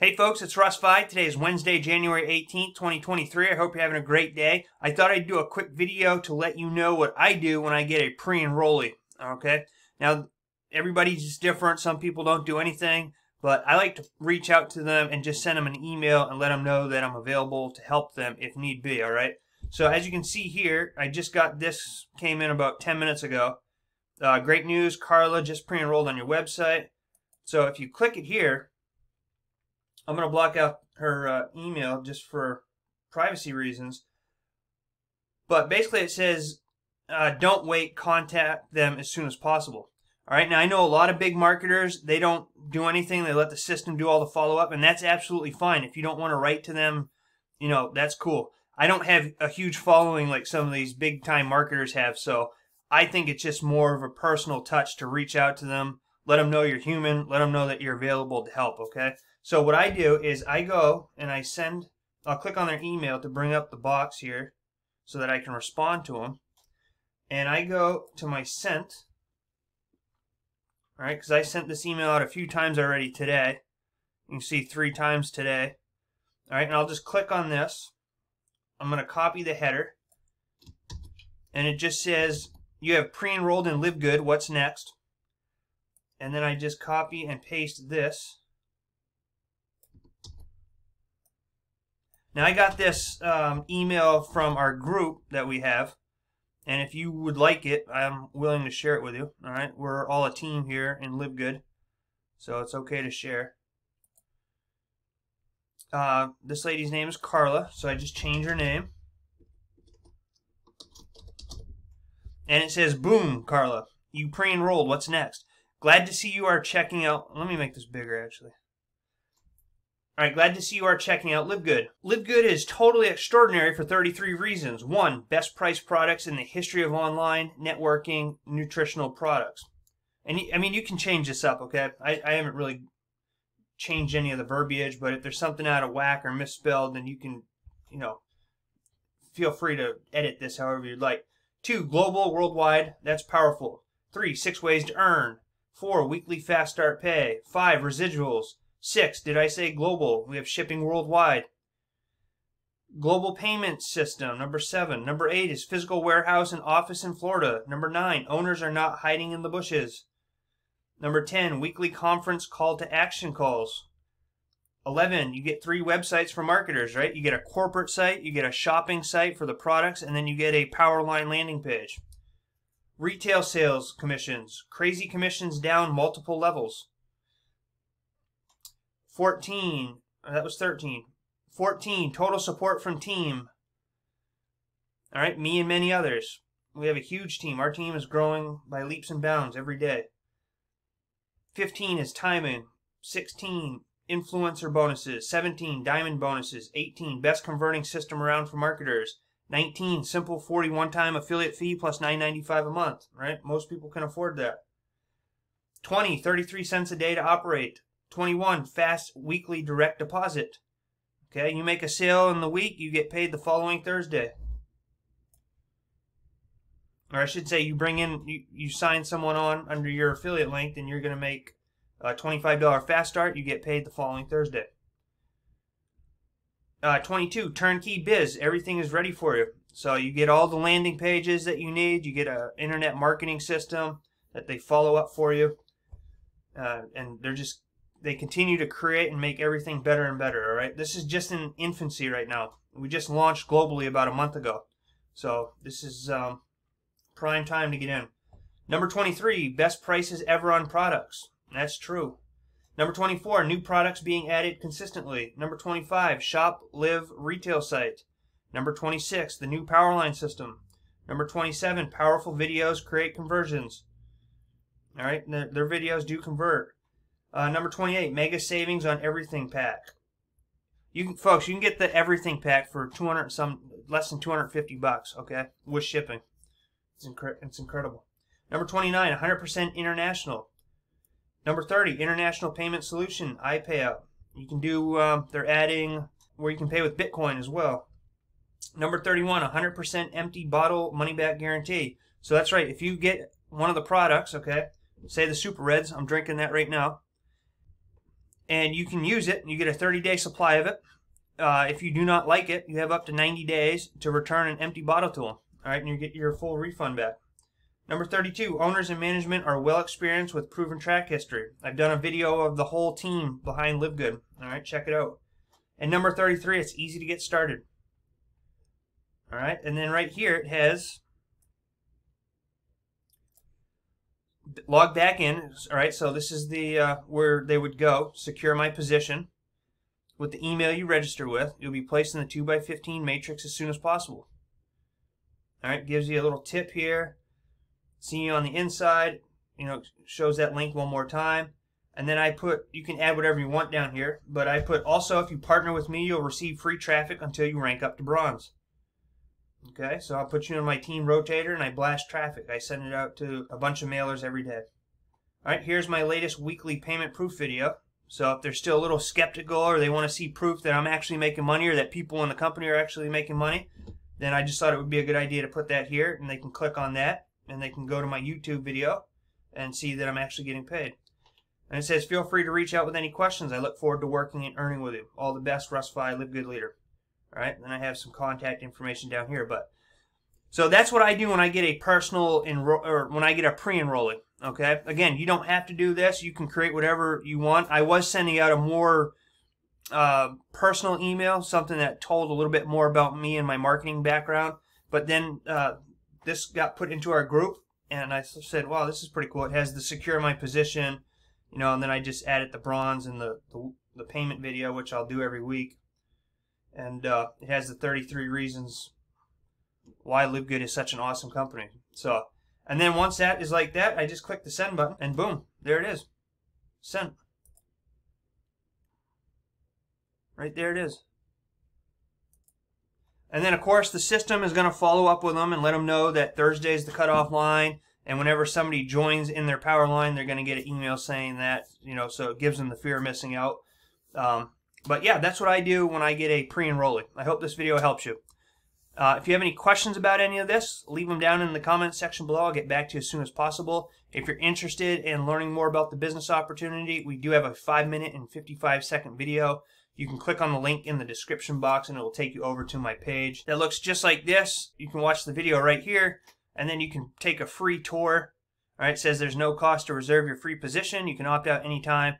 Hey folks, it's Russ. Today is Wednesday, January 18th, 2023. I hope you're having a great day. I thought I'd do a quick video to let you know what I do when I get a pre-enrollee. Okay? Now, everybody's just different. Some people don't do anything, but I like to reach out to them and just send them an email and let them know that I'm available to help them if need be, alright? So as you can see here, I just got this, came in about 10 minutes ago. Great news, Carla just pre-enrolled on your website. So if you click it here, I'm going to block out her email just for privacy reasons. But basically it says, don't wait, contact them as soon as possible. Alright, now I know a lot of big marketers, they don't do anything. They let the system do all the follow-up, and that's absolutely fine. If you don't want to write to them, you know, that's cool. I don't have a huge following like some of these big-time marketers have, so I think it's just more of a personal touch to reach out to them, let them know you're human, let them know that you're available to help, okay? So what I do is I go and I'll click on their email to bring up the box here so that I can respond to them. And I go to my sent, all right, because I sent this email out a few times already today. You can see 3 times today. All right, and I'll just click on this. I'm going to copy the header. And it just says, you have pre-enrolled in LiveGood, what's next? And then I just copy and paste this. Now I got this email from our group that we have, and if you would like it, I'm willing to share it with you. All right, we're all a team here in LiveGood, so it's okay to share. This lady's name is Carla, so I just change her name, and it says, "Boom, Carla, you pre-enrolled. What's next? Glad to see you are checking out." Let me make this bigger, actually. Alright, glad to see you are checking out LiveGood. LiveGood is totally extraordinary for 33 reasons. 1, best price products in the history of online networking nutritional products. And I mean, you can change this up, okay? I haven't really changed any of the verbiage, but if there's something out of whack or misspelled, then you can, you know, feel free to edit this however you'd like. 2, global, worldwide. That's powerful. 3, 6 ways to earn. 4, weekly fast start pay. 5, residuals. 6, did I say global? We have shipping worldwide. Global payment system, number 7. Number 8 is physical warehouse and office in Florida. Number 9, owners are not hiding in the bushes. Number 10, weekly conference call to action calls. 11, you get 3 websites for marketers, right? You get a corporate site, you get a shopping site for the products, and then you get a Powerline landing page. Retail sales commissions, crazy commissions down multiple levels. 14, that was 13. 14, total support from team. All right, me and many others. We have a huge team. Our team is growing by leaps and bounds every day. 15 is timing. 16, influencer bonuses. 17, diamond bonuses. 18, best converting system around for marketers. 19, simple 40 one-time affiliate fee plus $9.95 a month. Right? Most people can afford that. 20, 33 cents a day to operate. 21, fast weekly direct deposit. Okay, you make a sale in the week, you get paid the following Thursday. Or I should say, you bring in, you sign someone on under your affiliate link, and you're going to make a $25 fast start, you get paid the following Thursday. 22, turnkey biz, everything is ready for you. So you get all the landing pages that you need, you get an internet marketing system that they follow up for you, and they continue to create and make everything better and better, all right? This is just in infancy right now. We just launched globally about a month ago. So this is prime time to get in. Number 23, best prices ever on products. That's true. Number 24, new products being added consistently. Number 25, shop, live, retail site. Number 26, the new Powerline system. Number 27, powerful videos create conversions. All right, their videos do convert. Number 28, mega savings on everything pack. Folks, you can get the everything pack for less than 250 bucks, okay, with shipping. It's incredible. Number 29, 100% international. Number 30, international payment solution, iPayout. You can do, they're adding where you can pay with Bitcoin as well. Number 31, 100% empty bottle money back guarantee. So that's right, if you get one of the products, okay, say the Super Reds, I'm drinking that right now, and you can use it. You get a 30-day supply of it. If you do not like it, you have up to 90 days to return an empty bottle to them. All right, and you get your full refund back. Number 32, owners and management are well experienced with proven track history. I've done a video of the whole team behind LiveGood. All right, check it out. And number 33, it's easy to get started. All right, and then right here it has log back in. All right, so this is the where they would go. Secure my position with the email you register with. You'll be placed in the 2x15 matrix as soon as possible. All right, gives you a little tip here. See you on the inside. You know, shows that link one more time. And then I put, you can add whatever you want down here, but I put also, if you partner with me, you'll receive free traffic until you rank up to bronze. Okay, so I'll put you in my team rotator and I blast traffic. I send it out to a bunch of mailers every day. All right, here's my latest weekly payment proof video. So if they're still a little skeptical or they want to see proof that I'm actually making money or that people in the company are actually making money, then I just thought it would be a good idea to put that here, and they can click on that and they can go to my YouTube video and see that I'm actually getting paid. And it says, feel free to reach out with any questions. I look forward to working and earning with you. All the best, Russ, LiveGood leader. All right, then I have some contact information down here. But so that's what I do when I get a personal or when I get a pre-enrollee. Okay, again, you don't have to do this. You can create whatever you want. I was sending out a more personal email, something that told a little bit more about me and my marketing background. But then this got put into our group, and I said, wow, this is pretty cool. It has the secure my position, you know, and then I just added the bronze and the payment video, which I'll do every week. And it has the 33 reasons why LiveGood is such an awesome company. So, and then once that is like that, I just click the send button, and boom, there it is. Send. Right there it is. And then, of course, the system is going to follow up with them and let them know that Thursday is the cutoff line. And whenever somebody joins in their power line, they're going to get an email saying that, you know, so it gives them the fear of missing out. But yeah, that's what I do when I get a pre-enrollee. I hope this video helps you. If you have any questions about any of this, leave them down in the comments section below. I'll get back to you as soon as possible. If you're interested in learning more about the business opportunity, we do have a 5-minute and 55-second video. You can click on the link in the description box and it will take you over to my page that looks just like this. You can watch the video right here, and then you can take a free tour. All right, it says there's no cost to reserve your free position. You can opt out anytime.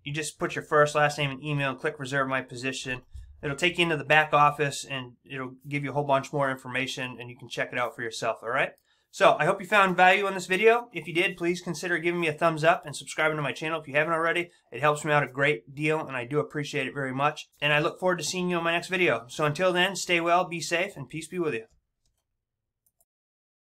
You just put your first, last name, and email and click reserve my position. It'll take you into the back office and it'll give you a whole bunch more information, and you can check it out for yourself, all right? So I hope you found value in this video. If you did, please consider giving me a thumbs up and subscribing to my channel if you haven't already. It helps me out a great deal, and I do appreciate it very much. And I look forward to seeing you in my next video. So until then, stay well, be safe, and peace be with you.